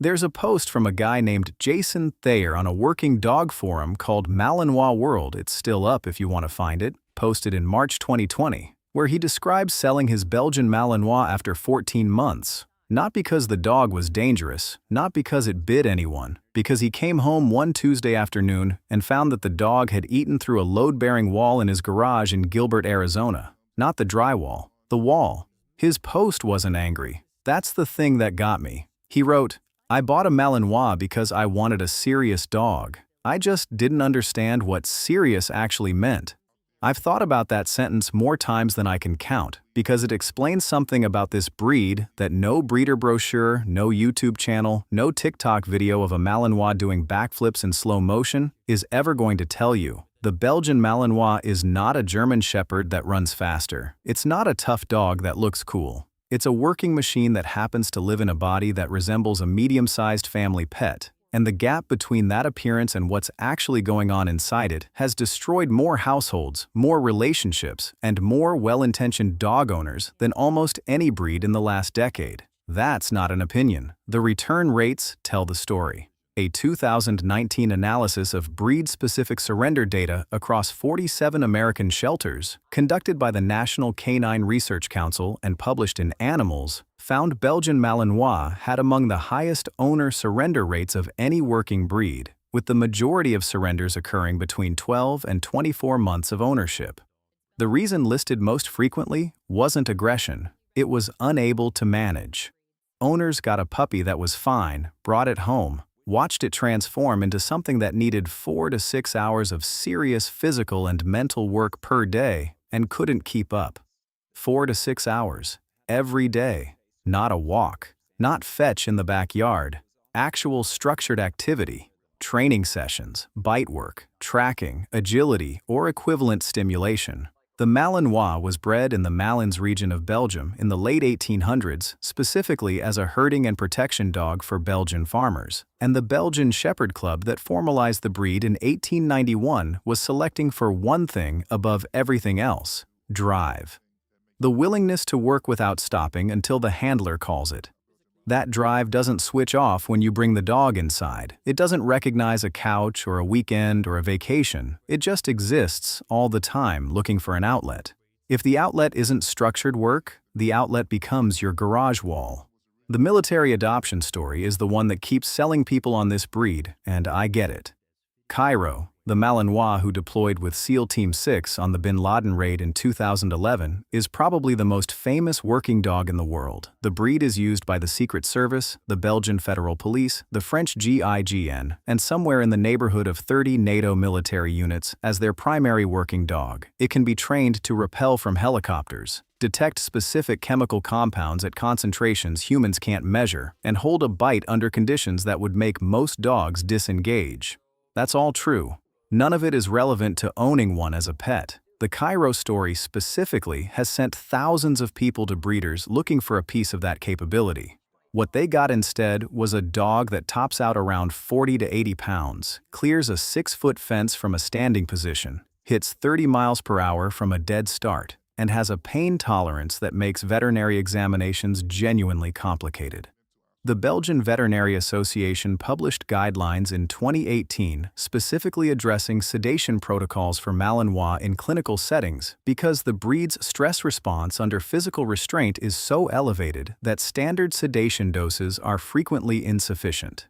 There's a post from a guy named Jason Thayer on a working dog forum called Malinois World. It's still up if you want to find it, posted in March 2020, where he describes selling his Belgian Malinois after 14 months. Not because the dog was dangerous, not because it bit anyone, because he came home one Tuesday afternoon and found that the dog had eaten through a load-bearing wall in his garage in Gilbert, Arizona. Not the drywall, the wall. His post wasn't angry. That's the thing that got me. He wrote, "I bought a Malinois because I wanted a serious dog. I just didn't understand what serious actually meant." I've thought about that sentence more times than I can count, because it explains something about this breed that no breeder brochure, no YouTube channel, no TikTok video of a Malinois doing backflips in slow motion is ever going to tell you. The Belgian Malinois is not a German Shepherd that runs faster. It's not a tough dog that looks cool. It's a working machine that happens to live in a body that resembles a medium-sized family pet. And the gap between that appearance and what's actually going on inside it has destroyed more households, more relationships, and more well-intentioned dog owners than almost any breed in the last decade. That's not an opinion. The return rates tell the story. A 2019 analysis of breed-specific surrender data across 47 American shelters, conducted by the National Canine Research Council and published in Animals, found Belgian Malinois had among the highest owner surrender rates of any working breed, with the majority of surrenders occurring between 12 and 24 months of ownership. The reason listed most frequently wasn't aggression, it was unable to manage. Owners got a puppy that was fine, brought it home, watched it transform into something that needed 4 to 6 hours of serious physical and mental work per day and couldn't keep up. 4 to 6 hours, every day. Not a walk, not fetch in the backyard, actual structured activity, training sessions, bite work, tracking, agility, or equivalent stimulation. The Malinois was bred in the Malines region of Belgium in the late 1800s, specifically as a herding and protection dog for Belgian farmers, and the Belgian Shepherd Club that formalized the breed in 1891 was selecting for one thing above everything else: drive. The willingness to work without stopping until the handler calls it. That drive doesn't switch off when you bring the dog inside. It doesn't recognize a couch or a weekend or a vacation. It just exists all the time looking for an outlet. If the outlet isn't structured work, the outlet becomes your garage wall. The military adoption story is the one that keeps selling people on this breed, and I get it. Cairo, the Malinois who deployed with SEAL Team 6 on the Bin Laden raid in 2011, is probably the most famous working dog in the world. The breed is used by the Secret Service, the Belgian Federal Police, the French GIGN, and somewhere in the neighborhood of 30 NATO military units as their primary working dog. It can be trained to rappel from helicopters, detect specific chemical compounds at concentrations humans can't measure, and hold a bite under conditions that would make most dogs disengage. That's all true. None of it is relevant to owning one as a pet. The Cairo story specifically has sent thousands of people to breeders looking for a piece of that capability. What they got instead was a dog that tops out around 40 to 80 pounds, clears a 6-foot fence from a standing position, hits 30 miles per hour from a dead start, and has a pain tolerance that makes veterinary examinations genuinely complicated. The Belgian Veterinary Association published guidelines in 2018 specifically addressing sedation protocols for Malinois in clinical settings because the breed's stress response under physical restraint is so elevated that standard sedation doses are frequently insufficient.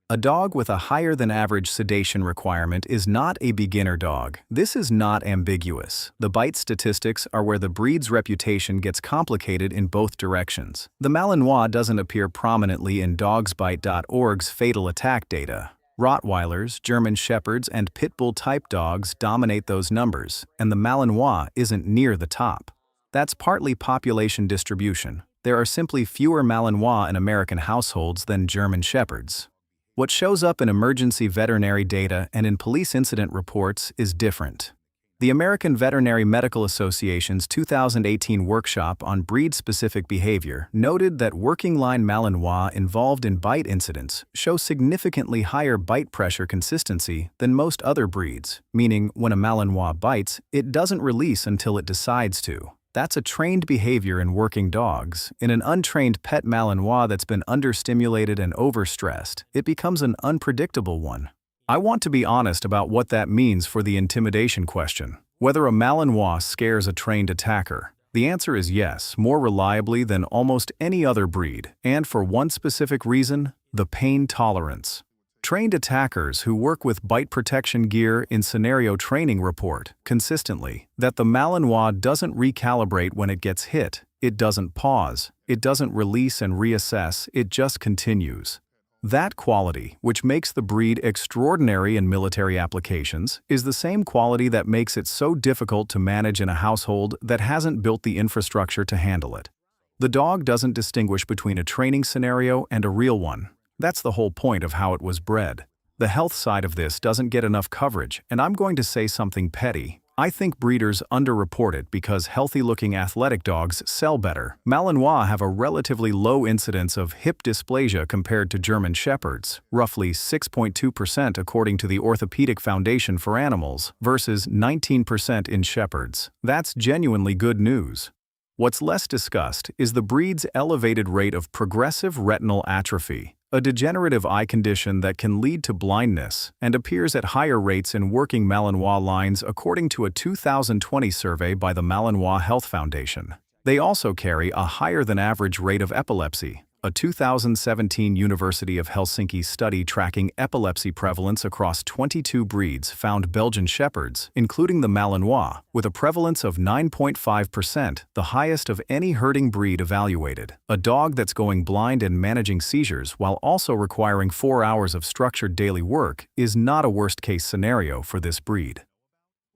A dog with a higher-than-average sedation requirement is not a beginner dog. This is not ambiguous. The bite statistics are where the breed's reputation gets complicated in both directions. The Malinois doesn't appear prominently in dogsbite.org's fatal attack data. Rottweilers, German Shepherds, and Pit Bull-type dogs dominate those numbers, and the Malinois isn't near the top. That's partly population distribution. There are simply fewer Malinois in American households than German Shepherds. What shows up in emergency veterinary data and in police incident reports is different. The American Veterinary Medical Association's 2018 workshop on breed-specific behavior noted that working-line Malinois involved in bite incidents show significantly higher bite pressure consistency than most other breeds, meaning when a Malinois bites, it doesn't release until it decides to. That's a trained behavior in working dogs. In an untrained pet Malinois that's been understimulated and overstressed, it becomes an unpredictable one. I want to be honest about what that means for the intimidation question. Whether a Malinois scares a trained attacker. The answer is yes, more reliably than almost any other breed, and for one specific reason: the pain tolerance. Trained attackers who work with bite protection gear in scenario training report consistently that the Malinois doesn't recalibrate when it gets hit, it doesn't pause, it doesn't release and reassess, it just continues. That quality, which makes the breed extraordinary in military applications, is the same quality that makes it so difficult to manage in a household that hasn't built the infrastructure to handle it. The dog doesn't distinguish between a training scenario and a real one. That's the whole point of how it was bred. The health side of this doesn't get enough coverage, and I'm going to say something petty. I think breeders underreport it because healthy-looking athletic dogs sell better. Malinois have a relatively low incidence of hip dysplasia compared to German Shepherds, roughly 6.2% according to the Orthopedic Foundation for Animals, versus 19% in Shepherds. That's genuinely good news. What's less discussed is the breed's elevated rate of progressive retinal atrophy, a degenerative eye condition that can lead to blindness and appears at higher rates in working Malinois lines according to a 2020 survey by the Malinois Health Foundation. They also carry a higher-than-average rate of epilepsy. A 2017 University of Helsinki study tracking epilepsy prevalence across 22 breeds found Belgian Shepherds, including the Malinois, with a prevalence of 9.5%, the highest of any herding breed evaluated. A dog that's going blind and managing seizures while also requiring 4 hours of structured daily work is not a worst-case scenario for this breed.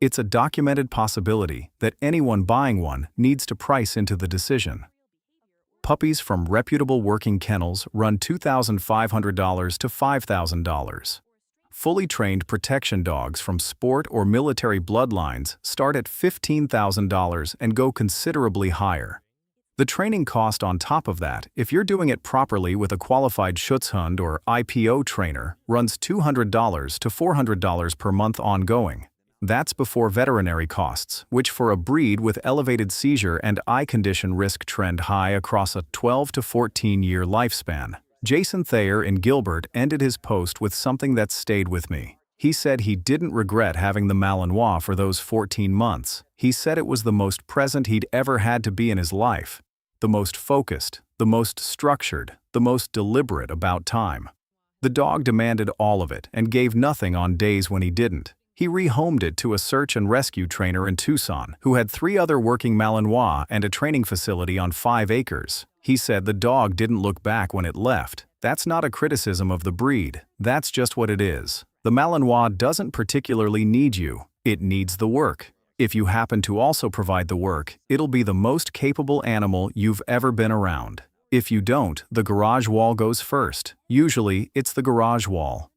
It's a documented possibility that anyone buying one needs to price into the decision. Puppies from reputable working kennels run $2,500 to $5,000. Fully trained protection dogs from sport or military bloodlines start at $15,000 and go considerably higher. The training cost on top of that, if you're doing it properly with a qualified Schutzhund or IPO trainer, runs $200 to $400 per month ongoing. That's before veterinary costs, which for a breed with elevated seizure and eye condition risk trend high across a 12 to 14-year lifespan. Jason Thayer in Gilbert ended his post with something that stayed with me. He said he didn't regret having the Malinois for those 14 months. He said it was the most present he'd ever had to be in his life. The most focused, the most structured, the most deliberate about time. The dog demanded all of it and gave nothing on days when he didn't. He rehomed it to a search and rescue trainer in Tucson, who had 3 other working Malinois and a training facility on 5 acres. He said the dog didn't look back when it left. That's not a criticism of the breed. That's just what it is. The Malinois doesn't particularly need you. It needs the work. If you happen to also provide the work, it'll be the most capable animal you've ever been around. If you don't, the garage wall goes first. Usually, it's the garage wall.